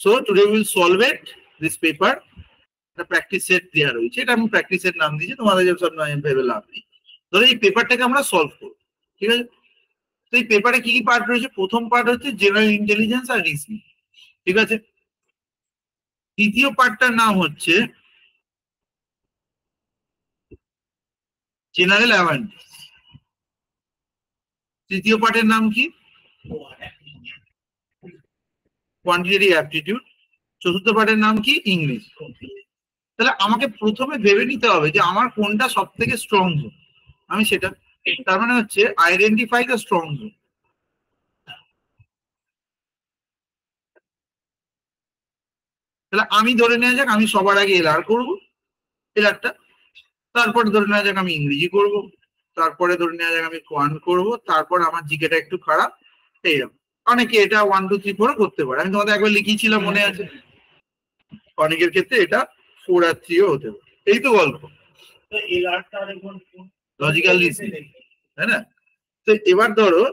So today will solve it this paper. Practice set দেওয়া রয়েছে, এটা আমি প্র্যাকটিস সেট নাম দিয়েছি, তোমাদের সব ভেবে লাভ নেই। ধরো এই পেপারটাকে আমরা সলভ করবো, ঠিক আছে? তো এই পেপারে কি কি পার্ট রয়েছে? প্রথম পার্ট হচ্ছে জেনারেল ইন্টেলিজেন্স আর রিজনিং, ঠিক আছে? দ্বিতীয় পার্টটার নাম হচ্ছে জেনারেল অ্যাওয়ারনেস। তৃতীয় পার্টের নাম কি? Quantitative aptitude. চতুর্থ পার্টের নাম কি? ইংলিশ। তাহলে আমাকে প্রথমে ভেবে নিতে হবে যে আমার কোনটা সব থেকে স্ট্রং জোন, আমি সেটা, তার মানে হচ্ছে আইডেন্টিফাই দ্য স্ট্রং জোন। তাহলে আমি ধরে নেওয়া যাক আমি সবার আগে এলআর করবো, এলআরটা। তারপর ধরে নেওয়া যাক আমি ইংরেজি করব, তারপরে ধরে নেওয়া যাক আমি কোয়ান করব, তারপর আমার জিকেটা একটু খারাপ, এইরকম। অনেকে এটা 1 2 3 4 করতে পারে, আমি তোমাদের একবার লিখিয়েছিলাম মনে আছে। অনেকের ক্ষেত্রে এটা 4 আর 3 ও হতে পারে। এই তো গল্প, লজিক্যাল রিজনিং, তাই না? তো এবার ধরো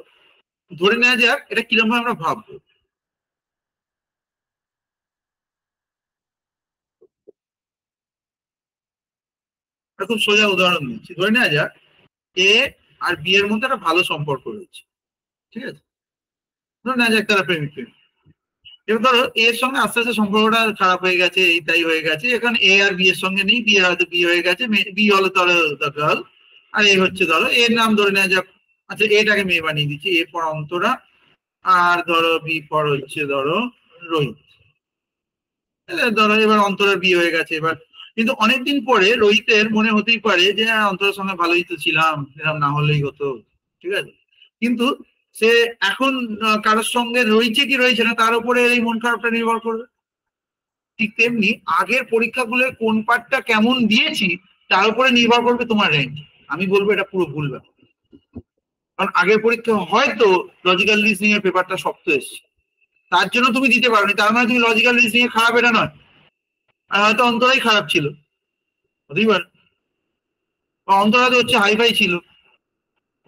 ধরে নেওয়া যাক এটা কিরকম ভাবে আমরা ভাববো। খুব সোজা উদাহরণ দিচ্ছি, ধরে নেওয়া যাক এ আর বি এর মধ্যে একটা ভালো সম্পর্ক রয়েছে, ঠিক আছে? ধরে নেওয়া যাক তারা প্রেমিক প্রেমিক। এবার ধরো এর সঙ্গে আস্তে আস্তে সম্পর্কটা খারাপ হয়ে গেছে, এইটাই হয়ে গেছে। এখন এ আর বি এর সঙ্গে নেই, বি এর হয়তো বি হয়ে গেছে, বি হলো ধরো গার্ল, আর এ হচ্ছে ধরো এর নাম ধরে নেওয়া যাক, আচ্ছা এটাকে মেয়ে বানিয়ে দিচ্ছি, এ পর অন্তরা, আর ধরো বি পর হচ্ছে ধরো রোহিত। ধরো এবার অন্তরার বিয়ে হয়ে গেছে। এবার কিন্তু অনেকদিন পরে রোহিতের মনে হতেই পারে যে অন্তরার সঙ্গে ভালোই তো ছিলাম, এরকম না হলেই হতো, ঠিক আছে? কিন্তু সে এখন কারোর সঙ্গে রয়েছে কি রয়েছে না তার উপরে এই মন খারাপটা নির্ভর করবে। ঠিক তেমনি আগের পরীক্ষাগুলোর কোন পার্টটা কেমন দিয়েছি তার উপরে নির্ভর করবে তোমার র্যাঙ্ক। আমি বলবো এটা পুরো ভুল ব্যাপার, কারণ আগের পরীক্ষা হয়তো লজিক্যাল রিজনিং এর পেপারটা শক্ত এসছে, তার জন্য তুমি দিতে পারোনি, তার মানে তুমি লজিক্যাল রিজনিং এ খারাপ এটা নয়। আর হয়তো অন্তরাই খারাপ ছিল, হতেই পারে। অন্তরা তো হচ্ছে হাইফাই ছিল,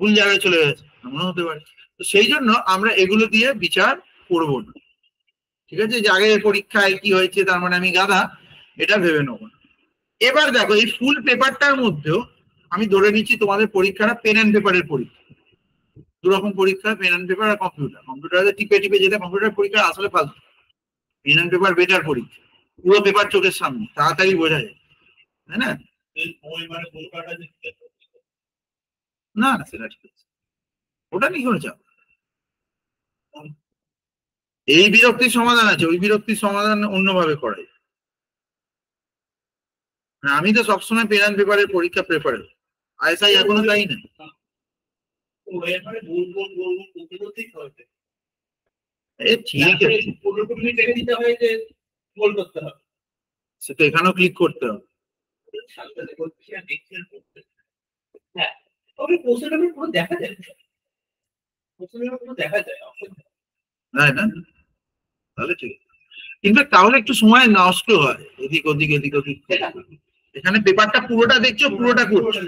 ভুল জায়গায় চলে গেছে, এমনও হতে পারে। তো সেই জন্য আমরা এগুলো দিয়ে বিচার করবো না, ঠিক আছে? যে আগের পরীক্ষায় কি হয়েছে তার মানে আমি গাধা, এটা ভেবে নেবো না। এবার দেখো এই ফুল পেপারটার মধ্যেও আমি ধরে নিচ্ছি তোমাদের পরীক্ষাটা পেন অ্যান্ড পেপারের পরীক্ষা। দুরকম পরীক্ষা, পেন অ্যান্ড পেপার আর কম্পিউটার। কম্পিউটারে টিপে টিপে যেটা কম্পিউটার পরীক্ষা আসলে ফালতু, পেন অ্যান্ড পেপার বেটার পরীক্ষা, পুরো পেপার চোখের সামনে তাড়াতাড়ি বোঝা যায়, তাই না? না না সেটা ঠিক আছে, ওটা নিয়ে করে যাও। এই বিরক্তির সমাধান আছে, ওই বিরক্তির সমাধান অন্যভাবে করাই। আমি তো সবসময় পেন অ্যান্ড পেপারের পরীক্ষা প্রেফার, আইএসআই এখনো তাই না। ঠিক আছে, সেটা এখানেও ক্লিক করতে হবে। না তাহলে ঠিক, কিন্তু তাহলে একটু সময় নষ্ট হয়, এদিক ওদিক এদিক ওদিক। এখানে পেপারটা পুরোটা দেখছো, পুরোটা করছো,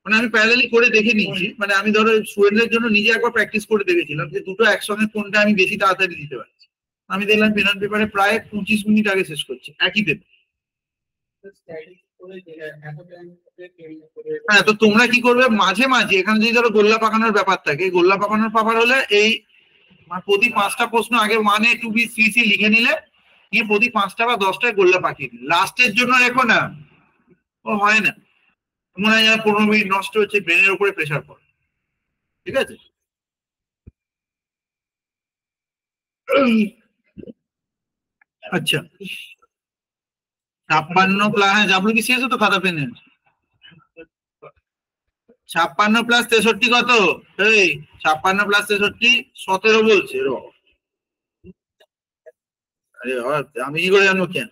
মানে আমি প্যারালালি করে দেখে নিচ্ছি। মানে আমি ধরো স্টুডেন্টদের জন্য নিজে একবার প্র্যাকটিস করে দেখেছিলাম যে দুটো একসঙ্গে কোনটা আমি বেশি তাড়াতাড়ি দিতে পারছি। আমি দেখলাম পেন অ্যান্ড পেপারে প্রায় 25 মিনিট আগে শেষ করছি একই পেপার। হ্যাঁ, তো তোমরা কি করবে মাঝে মাঝে এখানে যদি ধরো গোল্লা পাকানোর ব্যাপার থাকে, গোল্লা পাকানোর ব্যাপার হলে এই প্রতি 5টা প্রশ্ন আগে 1 A 2 B 3 C লিখে নিলে, নিয়ে প্রতি 5টা বা 10টায় গোল্লা পাকিয়ে দিলে, লাস্টের জন্য রেখো না, ও হয় না, মনে হয় 15 মিনিট নষ্ট হচ্ছে, ব্রেনের উপরে প্রেশার পড়ে, ঠিক আছে? আচ্ছা 56 প্লাস, হ্যাঁ ডাব্লিউবিসি আছে তো খাতা পেনে। 56 প্লাস 63 কত? এই 56 প্লাস 63 17 বলছে। আরে আমি কি করে জানবো কেন?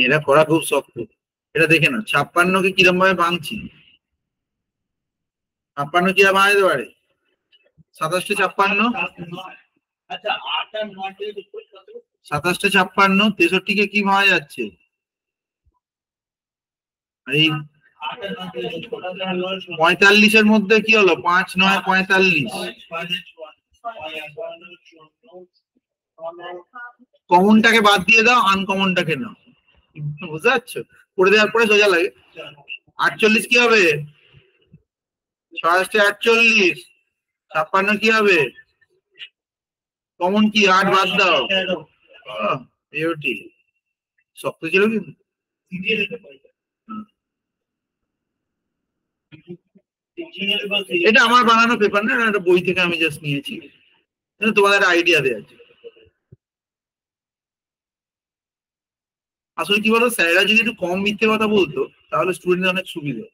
এরা করা খুব শক্ত। এটা দেখে না 56কে কিরম ভাবে ভাঙছি। 56 কিরম ভাঙাতে পারে? 27টে 56, 27টে 56, 63কে কি ভাঙা যাচ্ছে? এই 45-এর মধ্যে কি হলো? 5 9 45। কমনটাকে বাদ দিয়ে দাও, আনকমনটাকে নাও। বুঝতে পারছো? করে দেওয়ার পরে সোজা লাগে। 48 কি হবে? 6 48। 56 কি হবে? কমন কি? 8 বাদ দাও। এওটি শক্ত ছিল কিন্তু। এটা আমার বানানো পেপার না, এটা বই থেকে আমি জাস্ট নিয়েছি, তোমাদের আইডিয়া দেওয়া আছে। আসলে কি বলো, স্যারেরা যদি একটু কম মিথ্যে কথা বলতো তাহলে স্টুডেন্টদের অনেক সুবিধা।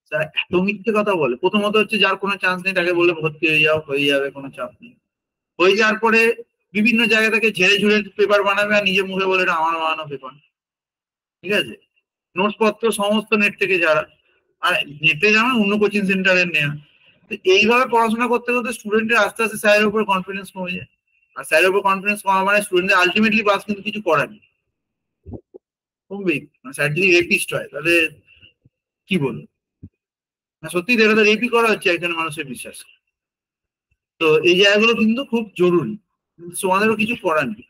স্যার এত মিথ্যে কথা বলে, প্রথমত হচ্ছে যার কোনো চান্স নেই তাকে বলে ভর্তি হয়ে যাও, হয়ে যাবে, কোনো চাপ নেই। হয়ে যাওয়ার পরে বিভিন্ন জায়গা থেকে ঝেড়ে ঝুড়ে পেপার বানাবে আর নিজের মুখে বলে এটা আমার বানানো পেপার। ঠিক আছে, নোটস পত্র সমস্ত নেট থেকে যারা, আর নেটে জানা অন্য কোচিং সেন্টারের নেওয়া। এইভাবে পড়াশোনা করতে করতে স্টুডেন্টের আস্তে আস্তে স্যারের উপর কনফিডেন্স কমে যায়। আর স্যারের উপর কনফিডেন্স কমা মানে স্টুডেন্টের আলটিমেটলি পাস কিন্তু কিছু করার নেই, কমবেই। স্যার যদি রেপিস্ট হয় তাহলে কি বলবো? সত্যি এটা তো রেপি করা হচ্ছে একজন মানুষের বিশ্বাস। তো এই জায়গাগুলো কিন্তু খুব জরুরি, তোমাদেরও কিছু করার নেই।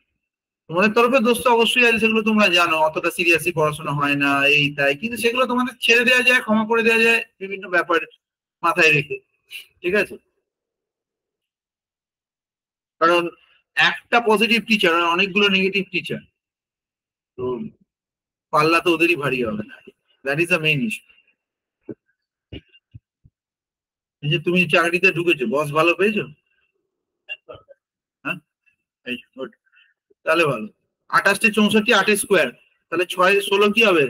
তোমাদের তরফে দোষ তো অবশ্যই আছে, সেগুলো তোমরা জানো, অতটা সিরিয়াসলি পড়াশোনা হয় না এই তাই, কিন্তু সেগুলো তোমাদের ছেড়ে দেওয়া যায়, ক্ষমা করে দেওয়া যায় বিভিন্ন ব্যাপার মাথায় রেখে। ঠিক আছে, কারণ একটা পজিটিভ টিচার আর অনেকগুলো নেগেটিভ টিচার, তো পাল্লা তো ওদেরই ভারী হবে না। That is the main issue. এই যে তুমি চাকরিতে ঢুকেছো, বস ভালো পেয়েছো? হ্যাঁ, good. তাহলে ভালো। 28 64 8 স্কোয়ার, তাহলে 6 16 কি হবে?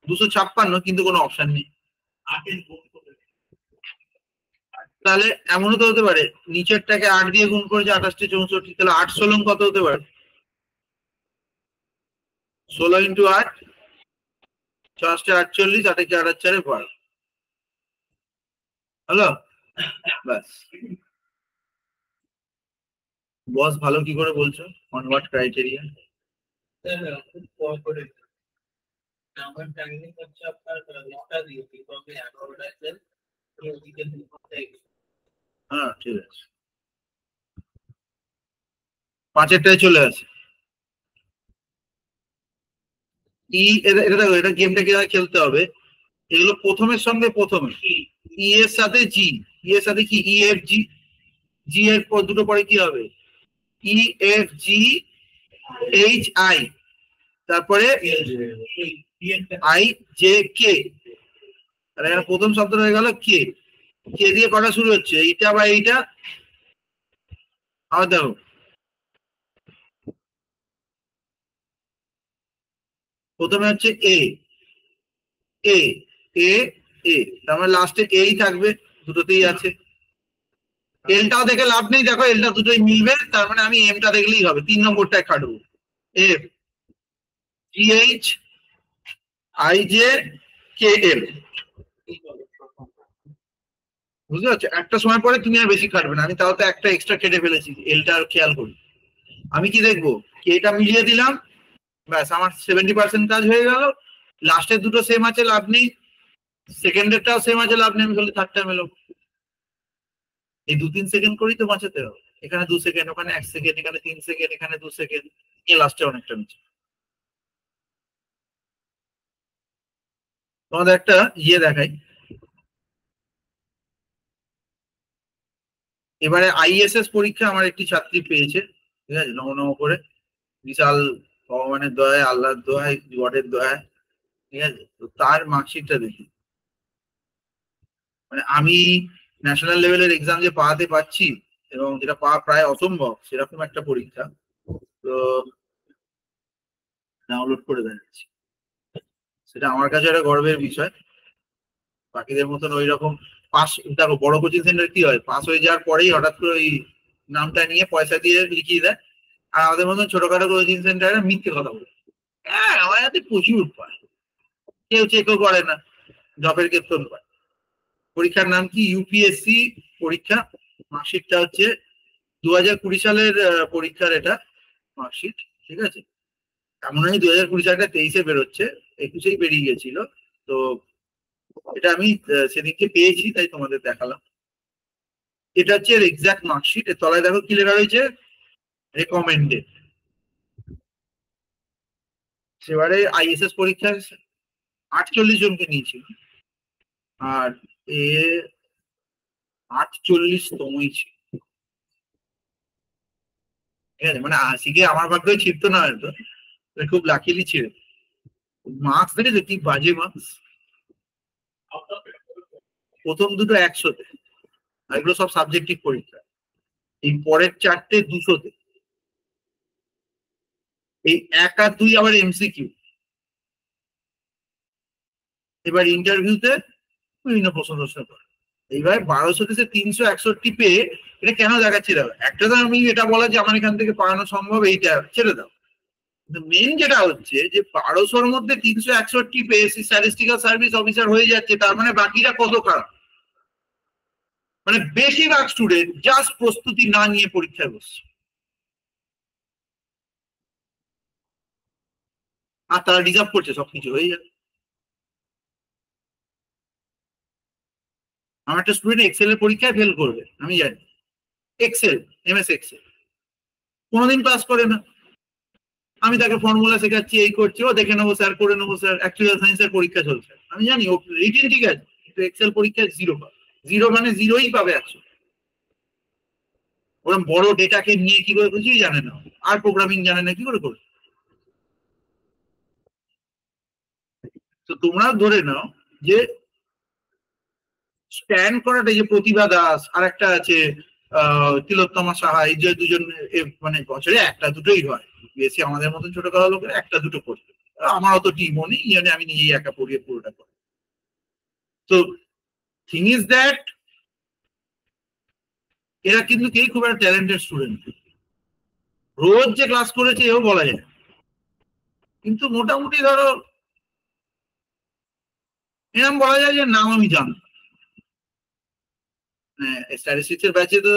256, কিন্তু কোনো অপশন নেই। তাহলে এমনও তো হতে পারে নিচেরটাকে 8 দিয়ে গুণ করেছে 28 64, তাহলে 8 16 কত হতে পারে? 16 ইন্টু 8, 6 48, 8 4 8 4 12। হ্যালো, ব্যাস। বস ভালো কি করে বলছো? On what criteria? হ্যাঁ ঠিক আছে, 5-এরটায় চলে আসে। এটা দেখো, এটা গেমটা কিভাবে খেলতে হবে। এগুলো প্রথমের সঙ্গে প্রথমে ই এর সাথে জি, ই এর সাথে কি ই এফ জি, জি এর পর দুটো পরে কি হবে? E F G H I, তারপরে আই জে কে। তাহলে এখানে প্রথম শব্দ হয়ে গেল কে। কে দিয়ে কটা শুরু হচ্ছে? এইটা বা এইটা। আবার দেখো, প্রথমে হচ্ছে এ, এ এ এ, তার মানে লাস্টে এই থাকবে, দুটোতেই আছে। এলটাও দেখে লাভ নেই, দেখো এলটা দুটোই মিলবে, তার মানে আমি এমটা দেখলেই হবে, 3 নম্বরটায় খাটবো। F G H I J K L. বুঝতে পারছো? একটা সময় পরে তুমি আর বেশি খাটবে না, আমি তাও তো একটা এক্সট্রা কেটে ফেলেছি, এলটা আর খেয়াল করি। আমি কি দেখবো? এটা মিলিয়ে দিলাম, ব্যাস আমার 70% কাজ হয়ে গেল। লাস্টের দুটো সেম আছে, লাভ নেই। সেকেন্ডেরটাও সেম আছে, লাভ নেই। আমি খালি থার্ডটা মেলো। এই 2-3 সেকেন্ড করেই তো বাঁচাতে হবে। এখানে 2 সেকেন্ড, ওখানে 1 সেকেন্ড, এখানে 3 সেকেন্ড, এখানে 2 সেকেন্ড, এ লাস্টে অনেকটা নিচে। তোমাদের একটা ইয়ে দেখাই। এবারে আইএসএস পরীক্ষা আমার একটি ছাত্রী পেয়েছে, ঠিক আছে, নম নম করে, বিশাল ভগবানের দয়ায়, আল্লাহর দয়ায়, গডের দয়ায়। ঠিক আছে, তো তার মার্কশিটটা দেখি। মানে আমি ন্যাশনাল লেভেলের এক্সাম যে পাওয়াতে পারছি, এবং যেটা পাওয়া প্রায় অসম্ভব, সেরকম একটা পরীক্ষা। তো ডাউনলোড করে দেখাচ্ছি, সেটা আমার কাছে একটা গর্বের বিষয়। বাকিদের মতন ওই রকম পাস, দেখো বড় কোচিং সেন্টার কি হয়, পাস হয়ে যাওয়ার পরেই হঠাৎ করে ওই নামটা নিয়ে পয়সা দিয়ে লিখিয়ে দেয়। আর আমাদের মতন ছোটখাটো কোচিং সেন্টারে মিথ্যে কথা বলে। হ্যাঁ, আমার হাতে প্রচুর পায়, কেউ চেকও করে না, জবের ক্ষেত্রে পায়। পরীক্ষার নাম কি? ইউপিএসসি পরীক্ষা। মার্কশিটটা হচ্ছে 2020 সালের পরীক্ষার এটা মার্কশিট। ঠিক আছে, এমন হয় 2020 সালটা 23-এ বেরোচ্ছে, 21-এই বেরিয়ে গেছিল। তো এটা আমি সেদিনকে পেয়েছি, তাই তোমাদের দেখালাম। এটা হচ্ছে এর এক্সাক্ট মার্কশিট। এর তলায় দেখো কি লেখা রয়েছে, রেকমেন্ডেড। সেবারে আইএসএস পরীক্ষায় 48 জনকে নিয়েছিল, আর এ 48তমই ছিল। ঠিক আছে, মানে আশিকে আমার ভাগ্যই ছিপতো না হয়তো, খুব লাকিলি ছিল। মার্কস দেখেছো কি বাজে মার্কস, প্রথম দুটো 100-তে, আর এগুলো সব সাবজেক্টিভ পরীক্ষা। এই পরের চারটে 200-তে, এই 1 আর 2 আবার এমসিকিউ। এবার ইন্টারভিউতে বিভিন্ন প্রশ্ন করে। এইবার 1200 থেকে 361 পেয়ে এটা কেন দেখাচ্ছি দাও, একটা তো আমি এটা বলা যে আমার এখান থেকে পাওয়ানো সম্ভব, এইটা ছেড়ে দাও। মেন যেটা হচ্ছে যে 1200-র মধ্যে 361 পেয়ে স্ট্যাটিস্টিক্যাল সার্ভিস অফিসার হয়ে যাচ্ছে, তার মানে বাকিরা কত খারাপ। মানে বেশিরভাগ স্টুডেন্ট জাস্ট প্রস্তুতি না নিয়ে পরীক্ষায় বসছে, আর তারা রিজার্ভ করছে সবকিছু হয়ে যাবে। আমার একটা স্টুডেন্ট এক্সেল এর পরীক্ষায় ফেল করবে আমি জানি, এক্সেল, এমএস এক্সেল, কোনোদিন ক্লাস করে না। আমি তাকে ফর্মুলা শেখাচ্ছি, এই করছি, ও দেখে নেবো স্যার, করে নেবো স্যার। অ্যাকচুয়াল সায়েন্সের পরীক্ষা চলছে, আমি জানি ও রিটেন ঠিক আছে, কিন্তু এক্সেল পরীক্ষায় 0 পাবে। 0 মানে 0ই পাবে 100। ওরকম বড় ডেটাকে নিয়ে কি করে কিছুই জানে না, আর প্রোগ্রামিং জানে না, কি করে করবে। তো তোমরা ধরে নাও যে স্ট্যান্ড করাটা, যে প্রতিভা দাস আর একটা আছে তিলোত্তমা সাহা, এই যে দুজন মানে বছরে একটা দুটোই হয়, বেশি আমাদের মতন ছোট করা লোকের একটা দুটো করবে। আমার অত টিমও নেই, আমি নিজেই একা পড়িয়ে পুরোটা করি। তো থিং ইজ দ্যাট এরা কিন্তু কেই খুব একটা ট্যালেন্টেড স্টুডেন্ট, রোজ যে ক্লাস করেছে এও বলা যায়, কিন্তু মোটামুটি ধরো এরকম বলা যায় যে নাম আমি জানি। স্ট্যাটিস্টিক্স এর ব্যাচে তো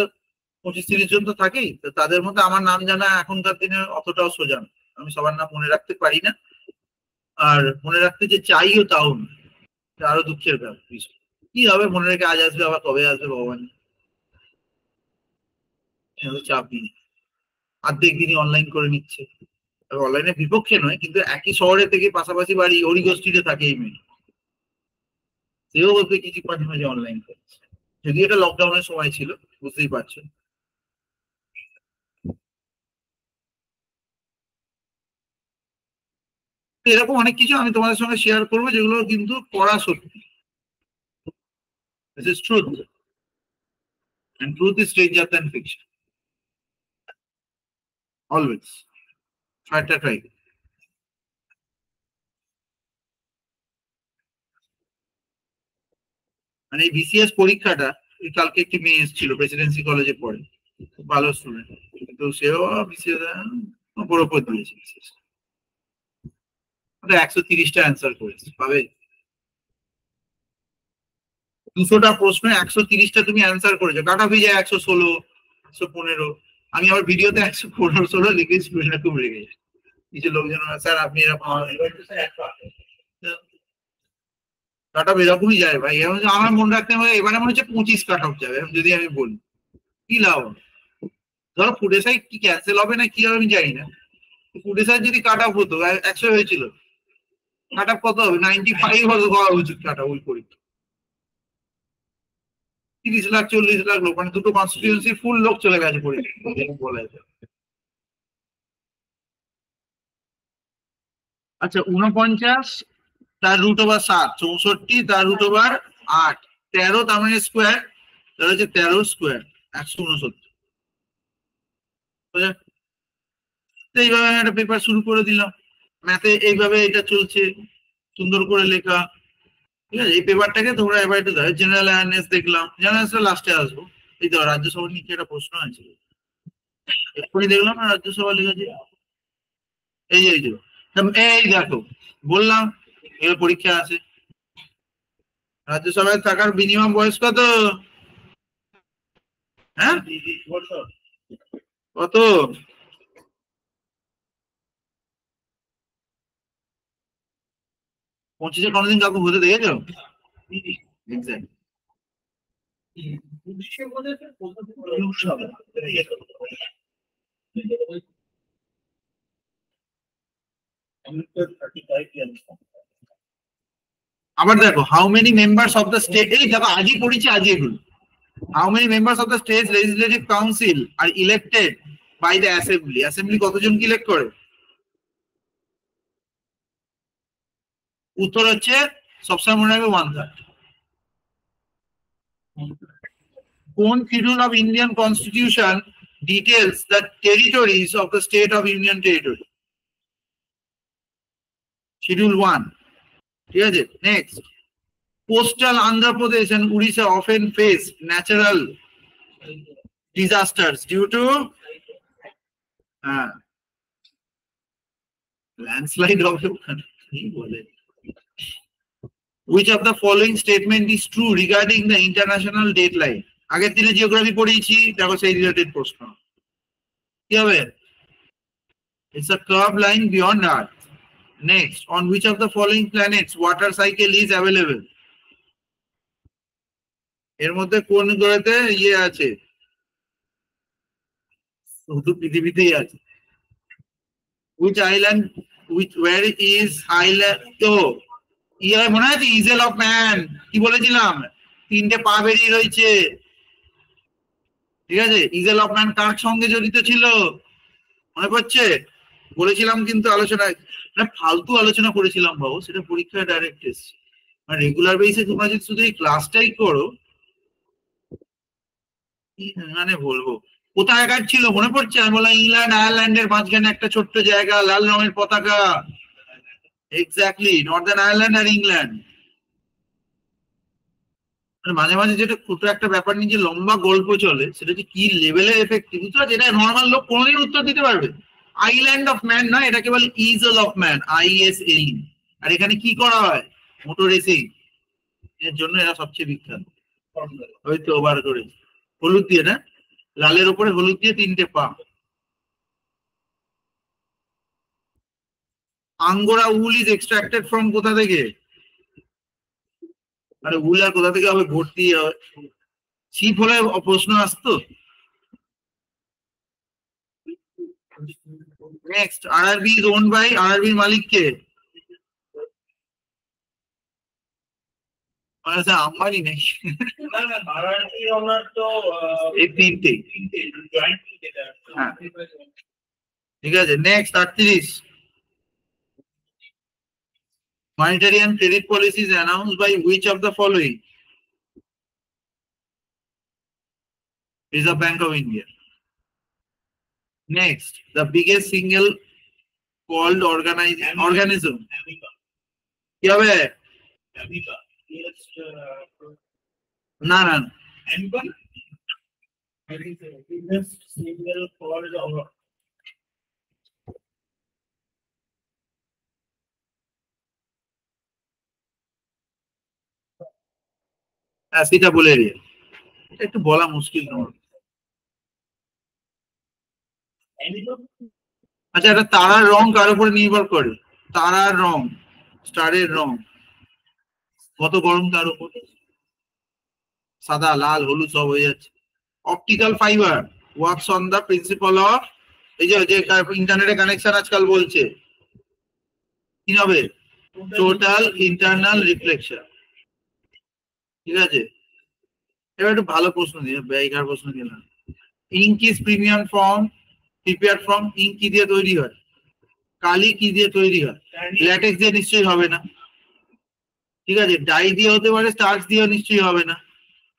25-30 জন তো থাকেই, তো তাদের মধ্যে আমার নাম জানা এখনকার দিনে অতটাও সোজা না। আমি সবার নাম মনে রাখতে পারি না, আর মনে রাখতে যে চাইও তাও না, আরো দুঃখের ব্যাপার। কি হবে মনে রেখে, আজ আসবে আবার কবে আসবে ভগবান, চাপ নিয়ে অর্ধেক দিনই অনলাইন করে নিচ্ছে। অনলাইনের বিপক্ষে নয়, কিন্তু একই শহরে থেকে পাশাপাশি বাড়ি হরিগোষ্ঠীতে থাকে এই মেয়ে, সেও বলতে কিছু মাঝে মাঝে অনলাইন করছে, যদি এটা লকডাউনের সময় ছিল, বুঝতেই পারছো। এরকম অনেক কিছু আমি তোমাদের সঙ্গে শেয়ার করবো, যেগুলো কিন্তু পড়া সত্যি। This is truth, and truth is stranger than fiction. Always. Try. মানে এই বিসিএস পরীক্ষাটা, কালকে একটি মেয়ে এসেছিল প্রেসিডেন্সি কলেজে পড়ে, খুব ভালো স্টুডেন্ট, কিন্তু সেও বিসিএস ওপর দিয়েছে। বিসিএস 130টা অ্যান্সার করেছে, পাবে 200টা প্রশ্ন, 130টা তুমি অ্যান্সার করেছো, কাট অফ হয়ে যায় 116, 115। আমি আমার ভিডিওতে 115-16 লিখে স্টুডেন্টরা খুব রেগে যায়, কিছু লোকজন, স্যার আপনি এরকম কাট অফ এরকমই যায় ভাই। আমার মনে রাখতে হবে এবারে মনে হচ্ছে 25 কাট অফ যাবে, যদি আমি বলি কি লাভ। ধরো ফুডেসাই কি ক্যান্সেল হবে না কি হবে আমি জানি না, ফুডেসাই যদি কাট অফ হতো, 100 হয়েছিল, কাট অফ কত হবে, 95 হওয়া উচিত কাট অফ ওই পরীক্ষা। 30 লাখ 40 লাখ লোক, মানে দুটো কনস্টিটিউয়েন্সি ফুল লোক চলে গেছে পরীক্ষা, বলা যায়। আচ্ছা 49 তার রুট ওভার 7, 64 তার রুট ওভার 8, 13 তার মানে স্কোয়ার, তার হচ্ছে 13 স্কোয়ার 169। এইভাবে আমি একটা পেপার শুরু করে দিলাম, ম্যাথে এইভাবে এটা চলছে, সুন্দর করে লেখা। ঠিক আছে, এই পেপারটাকে তোমরা এবার একটু ধরো, জেনারেল অ্যাওয়ারনেস দেখলাম, জেনারেল লাস্টে আসবো। এই তো রাজ্যসভা নিচে একটা প্রশ্ন আছে, এক্ষুনি দেখলাম না রাজ্যসভা লিখেছে, এই এই দেখো, বললাম এবার পরীক্ষা আছে। রাজ্যসভায় থাকার মিনিমাম বয়স কত? হ্যাঁ কত? 25-এ কোনোদিন কাউকে হতে দেখেছো? এক্স্যাক্টলি। আবার দেখো, how many members of the state, এই দেখো আজই পড়েছি, আজই এগুলো। How many members of the state legislative council R elected by the assembly? Assembly কতজনকে ইলেক্ট করে? উত্তর হচ্ছে সবসময় মনে রাখবে 1/3। কোন schedule of Indian constitution details the territories of the state of union territory? Schedule 1। ঠিক আছে, next. Coastal Andhra Pradesh and Odisha often face natural disasters due to landslide হবে ওখানে, কি বলে? Which of the following statement is true regarding the international dateline? আগের দিনে geography পড়িয়েছি, দেখো সেই রিলেটেড প্রশ্ন কি হবে? It's a curved line beyond Earth. Next, on which of the following planets water cycle is available? এর মধ্যে কোন গ্রহেতে ইয়ে আছে? শুধু পৃথিবীতেই আছে। Which island, where is island? তো ইয়ে মনে আছে, ইজেল অফ ম্যান, কি বলেছিলাম? 3টে পা বেরিয়ে রয়েছে, ঠিক আছে? ইজেল অফ ম্যান কার সঙ্গে জড়িত ছিল মনে পড়ছে? বলেছিলাম কিন্তু আলোচনায়, মানে ফালতু আলোচনা করেছিলাম বাবু, সেটা পরীক্ষায় ডাইরেক্ট এসছে। মানে রেগুলার বেসে তোমরা যদি শুধু এই ক্লাসটাই করো, মানে বলবো কোথাকার ছিল মনে পড়ছে? আমি বললাম ইংল্যান্ড আয়ারল্যান্ডের মাঝখানে একটা ছোট্ট জায়গা, লাল রঙের পতাকা। এক্স্যাক্টলি, নর্দার্ন আয়ারল্যান্ড আর ইংল্যান্ড। মাঝে মাঝে যেটা ছোট একটা ব্যাপার নিয়ে যে লম্বা গল্প চলে, সেটা যে কি লেভেলের এফেক্টিভ, বুঝতে পারছি? এটা নর্মাল লোক কোনোদিন উত্তর দিতে পারবে? আইল্যান্ড অফ ম্যান না, এটাকে বলে ইজল অফ ম্যান, ISLE। আর এখানে কি করা হয়? Motor racing. এর জন্য এরা সবচেয়ে বিখ্যাত। হয়তো বার করে হলুদ দিয়ে, না লালের উপরে হলুদ দিয়ে 3টে পা। Angora wool is extracted from কোথা থেকে? আরে উল আর কোথা থেকে হবে? ভর্তি হবে। শিপ হলে প্রশ্ন আসতো। Next, RRB is owned by, RRB মালিক কে? আম্বানি নেই, এই 3টে। ঠিক আছে, next 38। Monetary and credit policies announced by which of the following? Reserve Bank of India. Next, the biggest single called organism. কি হবে? না না, অ্যাসিটাবুলেরিয়া। একটু বলা মুশকিল তোমার। আচ্ছা, এটা তারার রং কার উপরে নির্ভর করে? তারার রং, স্টারের রং কত গরম তার উপর। সাদা, লাল, হলুদ সব হয়ে যাচ্ছে। Optical fibre works on the principle of, এই যে ইন্টারনেটে কানেকশন আজকাল বলছে, কি হবে? Total internal reflection. ঠিক আছে, এবার একটু ভালো প্রশ্ন দিয়ে, ব্যয়িকার প্রশ্ন দিলাম। Ink is premium form, prepare from, ink কি দিয়ে তৈরি হয়? কালি কি দিয়ে তৈরি হয়? ল্যাটেক্স দিয়ে নিশ্চয়ই হবে না। ঠিক আছে, ডাই দিয়ে হতে পারে, স্টার্চ দিয়েও নিশ্চয়ই হবে না।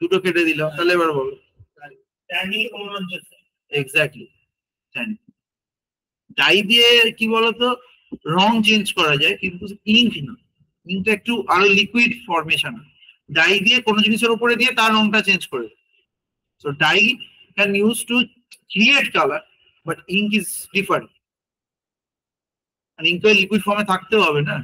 দুটো কেটে দিলাম, তাহলে এবার বলো। এক্স্যাক্টলি, ডাই দিয়ে কি বলতো রং চেঞ্জ করা যায়, কিন্তু ইঙ্ক না। ইঙ্কটা একটু আরো লিকুইড ফরমেশন। ডাই দিয়ে কোনো জিনিসের উপরে দিয়ে তার রংটা চেঞ্জ করে। So dye can use to create colour, but ink is different. আর ইঙ্ক তো লিকুইড ফর্মে থাকতেও হবে না।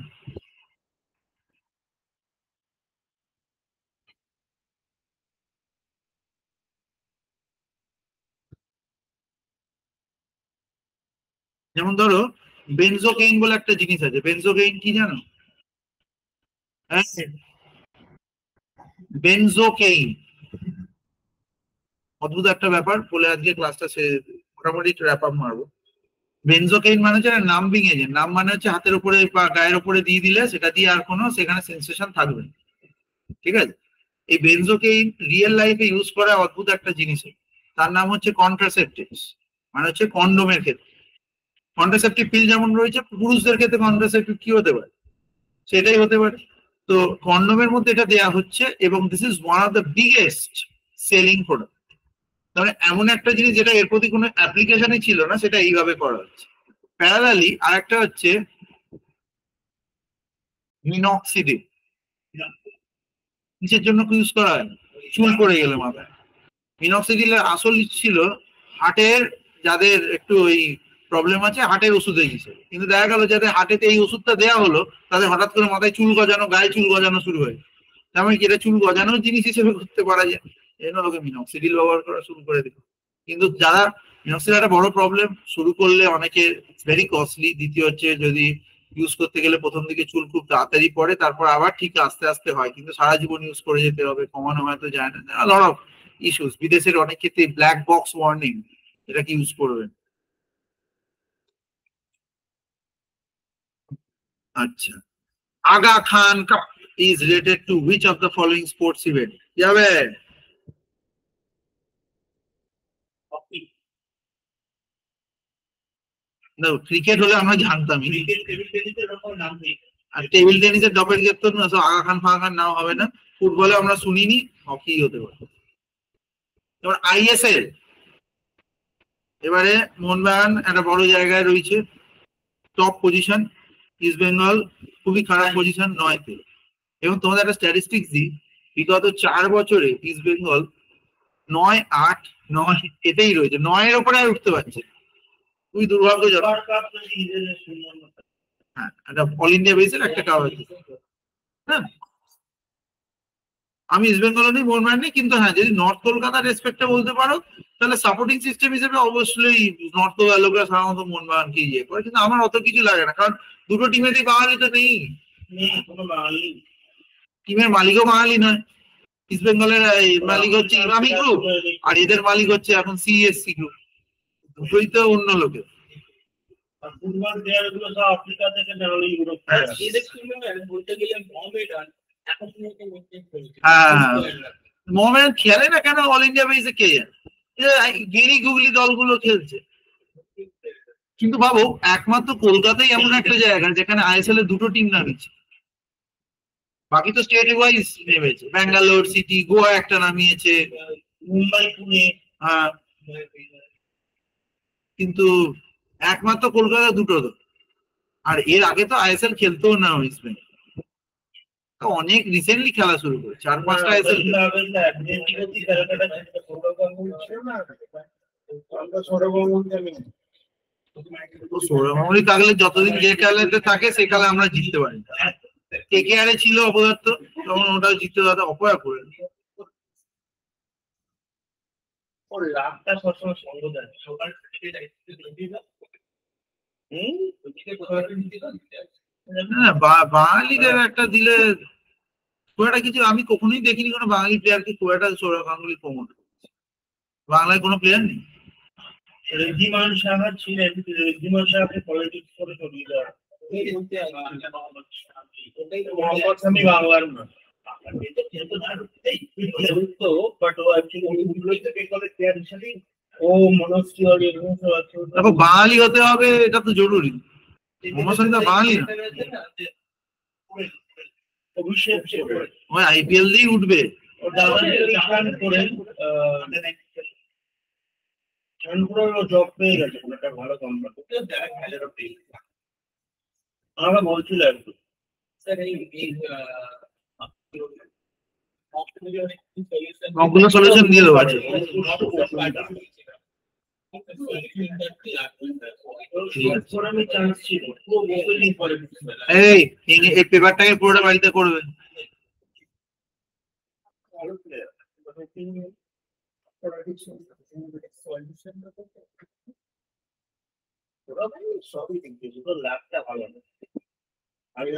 যেমন ধরো বেনজোকেইন বলে একটা জিনিস আছে, বেনজোকেইন কি জানো? হ্যাঁ, বেনজোকেইন, অদ্ভুত একটা ব্যাপার বলে আজকে ক্লাসটা মোটামুটি র্যাপ আপ মারবো। বেনজোকেইন মানে হচ্ছে নাম্বিং এজেন্ট। নাম মানে হচ্ছে হাতের উপরে বা গায়ের উপরে দিয়ে দিলে সেটা দিয়ে আর কোনো সেখানে সেন্সেশন থাকবে না, ঠিক আছে। এই বেনজোকেইন রিয়েল লাইফে ইউজ করা অদ্ভুত একটা জিনিস, তার নাম হচ্ছে কন্ট্রাসেপটিভস, মানে হচ্ছে কন্ডোমের ক্ষেত্রে। কন্ট্রাসেপটিভ পিল যেমন রয়েছে, পুরুষদের ক্ষেত্রে কন্ট্রাসেপটিভ কি হতে পারে, সেটাই হতে পারে। তো কন্ডোমের মধ্যে এটা দেয়া হচ্ছে, এবং this is one of the biggest selling product. তাহলে এমন একটা জিনিস যেটা এর প্রতি কোনো অ্যাপ্লিকেশনই ছিল না, সেটা এইভাবে করা হচ্ছে। প্যারালালি আর একটা হচ্ছে মিনক্সিডিল। কিসের জন্য ইউজ করা হয়? চুল পড়ে গেলে মাথায়। মিনক্সিডিলের আসল ছিল হার্টের, যাদের একটু ওই প্রবলেম আছে হার্টের ওষুধে হিসেবে, কিন্তু দেখা গেল যাদের হার্টেতে এই ওষুধটা দেওয়া হলো তাদের হঠাৎ করে মাথায় চুল গজানো, গায়ে চুল গজানো শুরু হয়। তেমন কি এটা চুল গজানোর জিনিস হিসেবে করতে পারা যায়, এই জন্য লোকে মিনক্সিডিল ব্যবহার করা শুরু করে দিল। কিন্তু যারা মিনক্সিডিল একটা বড় প্রবলেম, শুরু করলে অনেকে ভেরি কস্টলি। দ্বিতীয় হচ্ছে যদি ইউজ করতে গেলে প্রথম দিকে চুল খুব তাড়াতাড়ি পড়ে, তারপর আবার ঠিক আস্তে আস্তে হয়, কিন্তু সারা জীবন ইউজ করে যেতে হবে, কমানো হয়তো যায় না, লট অফ ইস্যুস। বিদেশের অনেক ক্ষেত্রে ব্ল্যাক বক্স ওয়ার্নিং, এটা কি ইউজ করবেন। আচ্ছা, Aga Khan cup is related to which of the following sports event? যাবে না, ক্রিকেট হলে আমরা জানতামই, আর টেবিল টেনিসের ডপের গেট না, আগা খান ফাগা খান নাও হবে না। ফুটবলে আমরা শুনিনি, হকি হতে পারে। এবার আইএসএল, এবারে মোহনবাগান একটা বড় জায়গায় রয়েছে, টপ পজিশন। ইস্ট বেঙ্গল খুবই খারাপ পজিশন, 9-তে। এবং তোমাদের একটা স্ট্যাটিস্টিক্স দিই, বিগত 4 বছরে ইস্ট বেঙ্গল 9-8-9 এতেই রয়েছে, 9-এর ওপরে আর উঠতে পারছে। খুবই দুর্ভাগ্যজনক। হ্যাঁ, একটা অল ইন্ডিয়া বেসের একটা কাপ আছে। হ্যাঁ, আমি ইস্ট বেঙ্গল নেই, মোহনবাগান নেই, কিন্তু হ্যাঁ যদি নর্থ কলকাতার রেসপেক্টটা বলতে পারো, তাহলে সাপোর্টিং সিস্টেম হিসেবে অবশ্যই নর্থ কলকাতার লোকরা সাধারণত মোহনবাগানকে ইয়ে করে, কিন্তু আমার অত কিছু লাগে না, কারণ দুটো টিমেরই বাঙালি তো নেই। টিমের মালিকও বাঙালি নয়। ইস্ট বেঙ্গলের মালিক হচ্ছে ইমামি গ্রুপ, আর এদের মালিক হচ্ছে এখন সিএসসি গ্রুপ, দুটোই তো অন্য লোকের। ফুটবল প্লেয়ার গুলো সব আফ্রিকা থেকে নাহলে ইউরোপ বলতে গেলে মোহামেডান খেলে না কেন অল ইন্ডিয়া বেসে, কে গেরি গুগলি দলগুলো খেলছে। কিন্তু ভাবো একমাত্র কলকাতায় এমন একটা জায়গা যেখানে আইএসএল এর দুটো টিম নামিয়েছে, বাকি তো স্টেট ওয়াইজ নেমেছে। ব্যাঙ্গালোর সিটি, গোয়া একটা নামিয়েছে, মুম্বাই, পুনে, হ্যাঁ, কিন্তু একমাত্র কলকাতা দুটো তো। আর এর আগে তো আইএসএল খেলতেও না ইস্ট বেঙ্গল, অনেক রিসেন্টলি খেলা শুরু করে, 4-5টা আইএসএল। সৌরভমণি থাকলে যতদিন যে খেলাতে থাকে সে খেলা আমরা জিততে পারি। কেকেআরে ছিল অপদার্থ, তখন ওটাও জিততে দাদা অপয়া করে। বাঙালিদের একটা দিলে খুব একটা কিছু, আমি কখনোই দেখিনি কোনো বাঙালি প্লেয়ারকে খুব একটা সৌরভ গাঙ্গুলি প্রমোট করছে। বাংলায় কোনো প্লেয়ার নেই। ঋদ্ধিমান সাহা ছিলেন, ঋদ্ধিমান সাহাকে পলিটিক্স করে সরিয়ে দেওয়া। আমি বাংলার না, বাঙালি হতে হবে, এটা তো জরুরি। বাঙালি না, ওই আইপিএল দিয়েই উঠবে। জব পেয়ে গেছে একটা ভালো কোম্পানি, আমরা বলছিল একটু সলিউশন দিয়ে দেবো। আছে এই পেপারটাকে পুরোটা বাড়িতে করবে। সবই দেখবে, ল্যাবটা ভালো। আমি